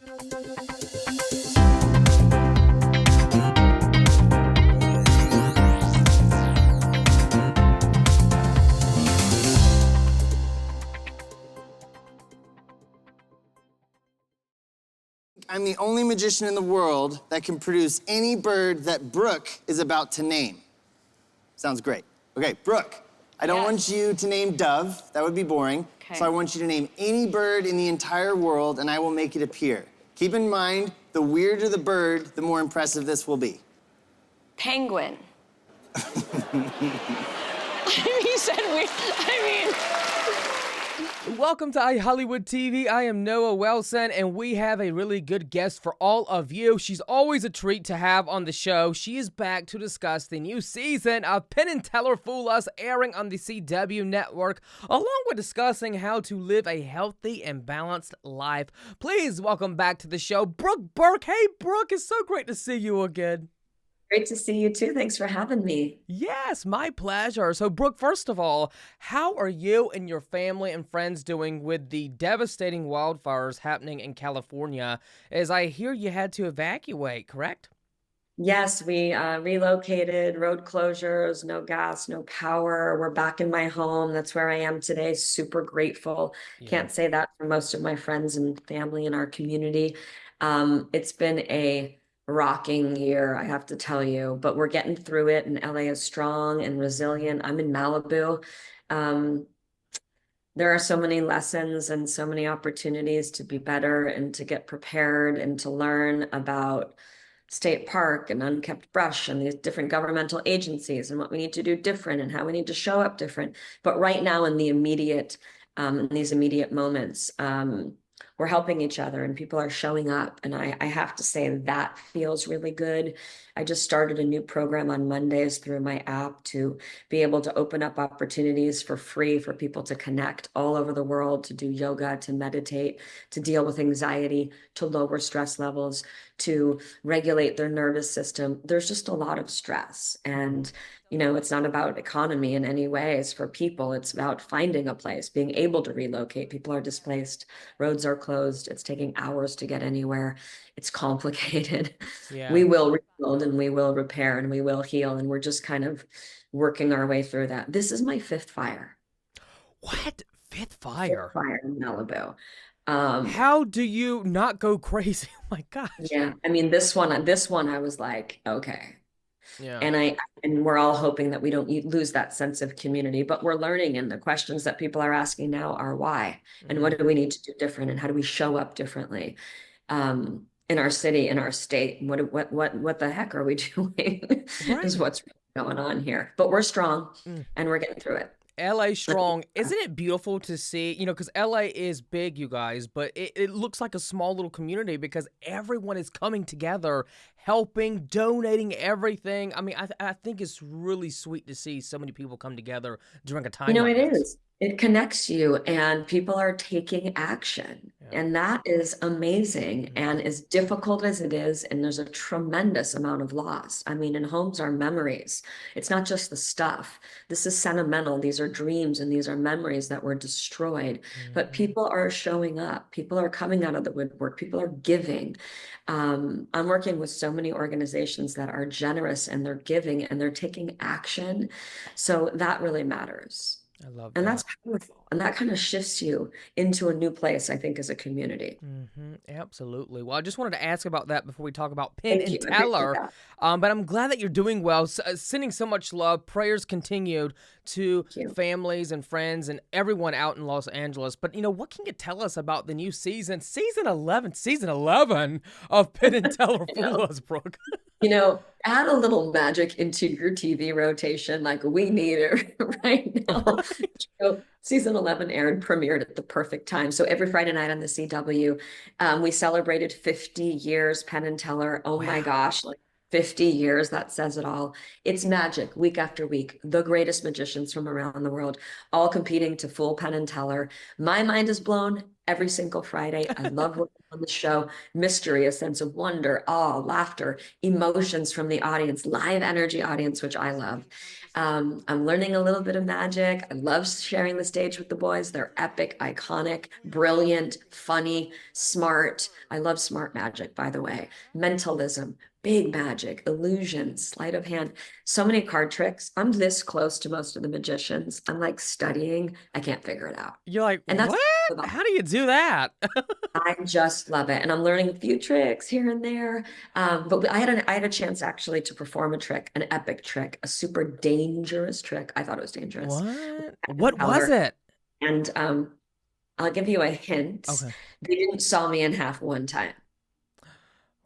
I'm the only magician in the world that can produce any bird that Brooke is about to name. Sounds great. Okay, Brooke, I don't want you to name Dove. That would be boring. Okay. So I want you to name any bird in the entire world, and I will make it appear. Keep in mind, the weirder the bird, the more impressive this will be. Penguin. You said weird. Welcome to iHollywood TV. I am Noah Wilson, and we have a really good guest for all of you. She's always a treat to have on the show. She is back to discuss the new season of Penn and Teller Fool Us, airing on the CW network, along with discussing how to live a healthy and balanced life. Please welcome back to the show, Brooke Burke. Hey, Brooke, it's so great to see you again. Great to see you too. Thanks for having me. Yes, my pleasure. So, Brooke, first of all, how are you and your family and friends doing with the devastating wildfires happening in California? As I hear you had to evacuate, correct? Yes, we relocated, road closures, no gas, no power. We're back in my home. That's where I am today. Super grateful. Yeah. Can't say that for most of my friends and family in our community. It's been a rocking year, I have to tell you, but we're getting through it, and LA is strong and resilient. I'm in Malibu. There are so many lessons and so many opportunities to be better and to get prepared and to learn about state park and unkept brush and these different governmental agencies and what we need to do different and how we need to show up different. But right now in the immediate, in these immediate moments, we're helping each other and people are showing up. And I have to say that feels really good. I just started a new program on Mondays through my app to be able to open up opportunities for free for people to connect all over the world, to do yoga, to meditate, to deal with anxiety, to lower stress levels, to regulate their nervous system. There's just a lot of stress. And you know, it's not about economy in any way. It's for people. It's about finding a place, being able to relocate. People are displaced. Roads are closed. It's taking hours to get anywhere. It's complicated. Yeah. We will rebuild and we will repair and we will heal. And we're just kind of working our way through that. This is my fifth fire. What? Fifth fire? Fifth fire in Malibu. How do you not go crazy? Oh my gosh. Yeah. I mean, this one, I was like, okay. Yeah. And we're all hoping that we don't lose that sense of community, but we're learning, and the questions that people are asking now are why, and what do we need to do different, and how do we show up differently in our city, in our state? What the heck are we doing? Right. Is what's going on here. But we're strong and we're getting through it. LA strong. Isn't it beautiful to see, you know, because LA is big, you guys, but it looks like a small little community because everyone is coming together, helping, donating everything. I mean, I think it's really sweet to see so many people come together during a time like It this. is. It connects you, and people are taking action. Yeah. And that is amazing. And as difficult as it is, and there's a tremendous amount of loss. I mean, and homes are memories. It's not just the stuff. This is sentimental. These are dreams and these are memories that were destroyed. But people are showing up. People are coming out of the woodwork. People are giving. I'm working with so many organizations that are generous and they're giving and they're taking action. So that really matters. I love And that. that's powerful. And that kind of shifts you into a new place, I think, as a community. Absolutely. Well, I just wanted to ask about that before we talk about Penn Thank and you. I appreciate Teller. that. But I'm glad that you're doing well. Sending so much love, prayers continued to Thank you. families and friends and everyone out in Los Angeles. But, you know, what can you tell us about the new season, season 11 of Penn and Teller Fool Us, Brooke? You know, add a little magic into your TV rotation. Like, we need it right now. So season 11 aired, premiered at the perfect time. So every Friday night on the CW, we celebrated 50 years Penn and Teller. Oh my gosh, like 50 years, that says it all. It's magic, week after week. The greatest magicians from around the world, all competing to fool Penn and Teller. My mind is blown. every single Friday. I love working on the show. Mystery, a sense of wonder, awe, laughter, emotions from the audience, live energy audience, which I love. I'm learning a little bit of magic. I love sharing the stage with the boys. They're epic, iconic, brilliant, funny, smart. I love smart magic, by the way. Mentalism, big magic, illusion, sleight of hand, so many card tricks. I'm this close to most of the magicians. I'm like studying. I can't figure it out. You're like, And that's what? How do you do that? I just love it. And I'm learning a few tricks here and there. But I had a chance actually to perform a trick, an epic trick, a super dangerous trick. I thought it was dangerous. What was it? And I'll give you a hint. Okay. They didn't saw me in half one time.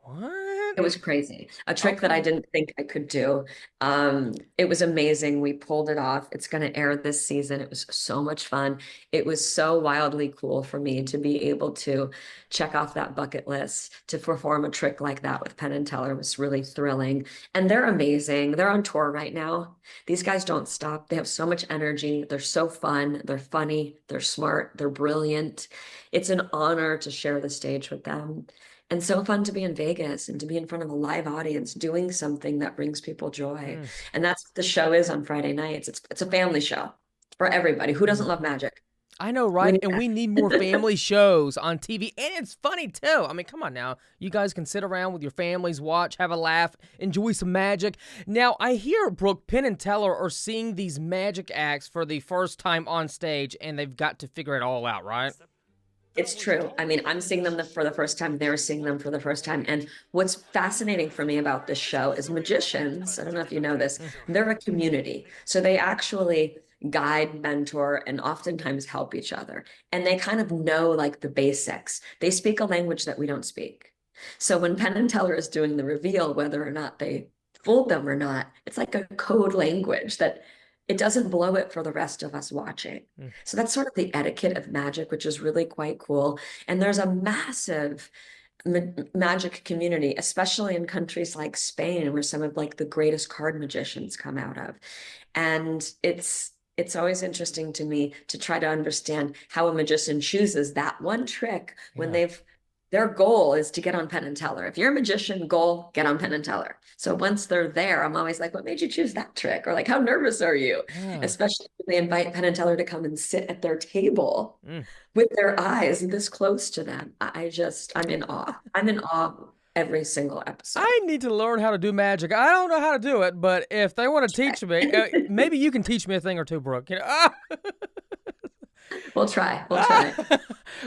What? It was crazy. A trick that I didn't think I could do. It was amazing. We pulled it off. It's going to air this season. It was so much fun. It was so wildly cool for me to be able to check off that bucket list. To perform a trick like that with Penn and Teller was really thrilling. And they're amazing. They're on tour right now. These guys don't stop. They have so much energy. They're so fun. They're funny. They're smart. They're brilliant. It's an honor to share the stage with them. And so fun to be in Vegas and to be in front of a live audience doing something that brings people joy. And that's what the show is on Friday nights. It's a family show for everybody. Who doesn't love magic? I know, right? And we need more family shows on TV. And it's funny, too. I mean, come on now. You guys can sit around with your families, watch, have a laugh, enjoy some magic. Now, I hear, Brooke, Penn and Teller are seeing these magic acts for the first time on stage, and they've got to figure it all out, right? It's true. I mean, I'm seeing them for the first time. They're seeing them for the first time. And what's fascinating for me about this show is magicians, I don't know if you know this, they're a community. So they actually guide, mentor, and oftentimes help each other. And they kind of know like the basics. They speak a language that we don't speak. So when Penn and Teller is doing the reveal, whether or not they fooled them or not, it's like a code language that it doesn't blow it for the rest of us watching. So that's sort of the etiquette of magic, which is really quite cool. And there's a massive magic community, especially in countries like Spain, where some of like the greatest card magicians come out of. And it's always interesting to me to try to understand how a magician chooses that one trick when their goal is to get on Penn and Teller. If you're a magician, goal, get on Penn and Teller. So once they're there, I'm always like, what made you choose that trick? Or like, how nervous are you? Especially when they invite Penn and Teller to come and sit at their table with their eyes this close to them. I'm in awe. I'm in awe every single episode. I need to learn how to do magic. I don't know how to do it, but if they want to teach me, maybe you can teach me a thing or two, Brooke. You know? We'll try.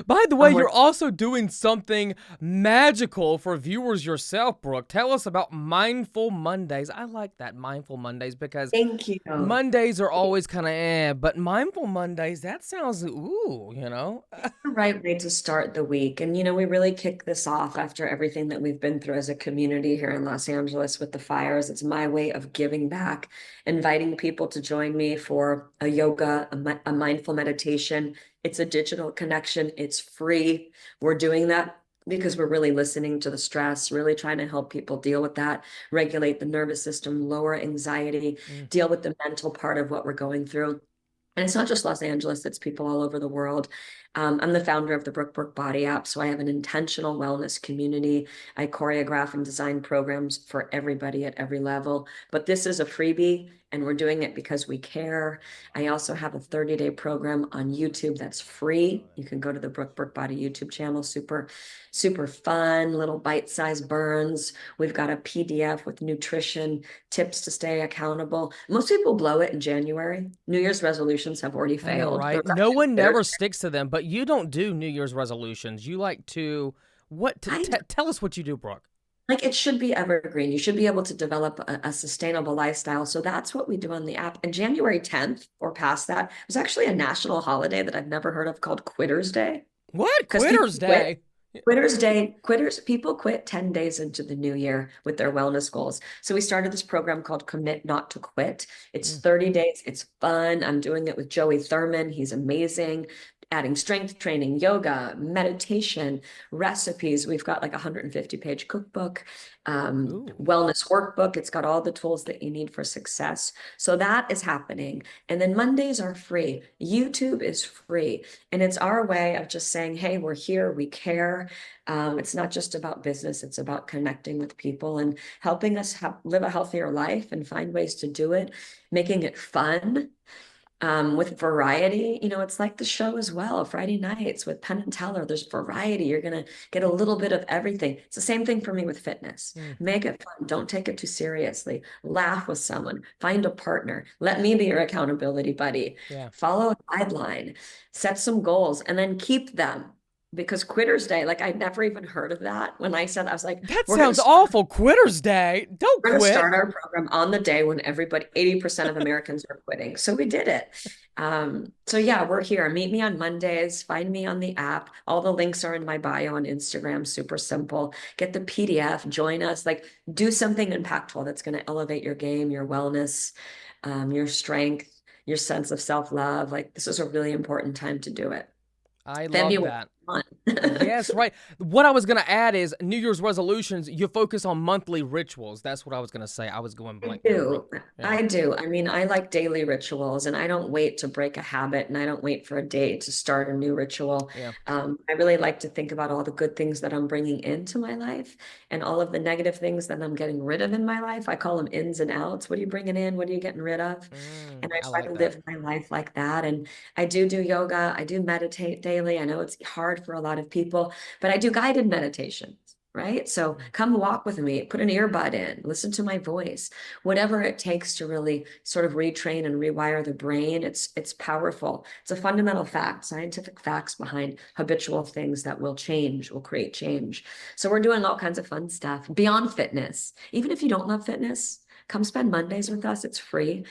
By the way, you're also doing something magical for viewers yourself, Brooke. Tell us about Mindful Mondays. I like that, Mindful Mondays, because thank you. Mondays are always kind of but Mindful Mondays, that sounds, ooh, you know. The right way to start the week. And, we really kick this off after everything that we've been through as a community here in Los Angeles with the fires. It's my way of giving back, inviting people to join me for a yoga, a mindful meditation. It's a digital connection. It's free. We're doing that because we're really listening to the stress, really trying to help people deal with that, regulate the nervous system, lower anxiety, deal with the mental part of what we're going through. And it's not just Los Angeles, it's people all over the world. I'm the founder of the Brooke Burke Body app, so I have an intentional wellness community. I choreograph and design programs for everybody at every level. But this is a freebie, and we're doing it because we care. I also have a 30-day program on YouTube that's free. You can go to the Brooke Burke Body YouTube channel. Super, super fun, little bite-sized burns. We've got a PDF with nutrition, tips to stay accountable. Most people blow it in January. New Year's resolutions have already failed. Right? No one never sticks to them, but you don't do New Year's resolutions. You like to, tell us what you do, Brooke. Like it should be evergreen. You should be able to develop a sustainable lifestyle. So that's what we do on the app. And January 10th or past that was actually a national holiday that I've never heard of called Quitter's Day. What? Quitter's Day? Quitter's Day. People quit 10 days into the new year with their wellness goals. So we started this program called Commit Not to Quit. It's 30 days. It's fun. I'm doing it with Joey Thurman. He's amazing. adding strength training, yoga, meditation, recipes. We've got like a 150-page cookbook, wellness workbook. It's got all the tools that you need for success. So that is happening. And then Mondays are free. YouTube is free. And it's our way of just saying, hey, we're here, we care. It's not just about business, it's about connecting with people and helping us live a healthier life and find ways to do it, making it fun. With variety, it's like the show as well. Friday nights with Penn and Teller, there's variety. You're going to get a little bit of everything. It's the same thing for me with fitness. Make it fun. Don't take it too seriously. Laugh with someone. Find a partner. Let me be your accountability buddy. Follow a guideline. Set some goals and then keep them. Because Quitter's Day, like I'd never even heard of that. When I said, I was like, that sounds awful. Quitter's Day. Don't quit. We're going to start our program on the day when 80% of Americans are quitting. So we did it. So yeah, we're here. Meet me on Mondays. Find me on the app. All the links are in my bio on Instagram. Super simple. Get the PDF. Join us. Like do something impactful that's going to elevate your game, your wellness, your strength, your sense of self-love. Like this is a really important time to do it. I love that. Yes, right. What I was going to add is New Year's resolutions, you focus on monthly rituals. That's what I was going to say. I was going blank. I do. I mean, I like daily rituals and I don't wait to break a habit and I don't wait for a day to start a new ritual. I really like to think about all the good things that I'm bringing into my life and all of the negative things that I'm getting rid of in my life. I call them ins and outs. What are you bringing in? What are you getting rid of? And I try to live my life like that. And I do yoga. I do meditate daily. I know it's hard for a lot of people, but I do guided meditations, right? So come walk with me, put an earbud in, listen to my voice, whatever it takes to really sort of retrain and rewire the brain. It's powerful. It's a fundamental fact, scientific facts behind habitual things that will create change. So we're doing all kinds of fun stuff beyond fitness. Even if you don't love fitness, come spend Mondays with us. It's free.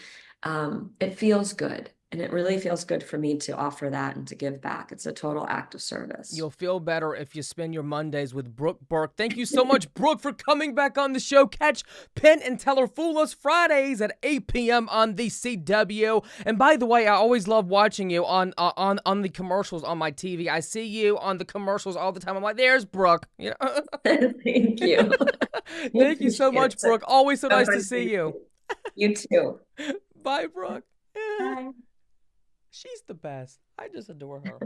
It feels good. And it really feels good for me to offer that and to give back. It's a total act of service. You'll feel better if you spend your Mondays with Brooke Burke. Thank you so much, Brooke, for coming back on the show. Catch Penn and Teller Fool Us Fridays at 8 p.m. on the CW. And by the way, I always love watching you on the commercials on my TV. I see you on the commercials all the time. I'm like, there's Brooke. You know? Thank you. Thank you so much, Brooke. Always so nice to see you. You too. Bye, Brooke. Bye. She's the best. I just adore her.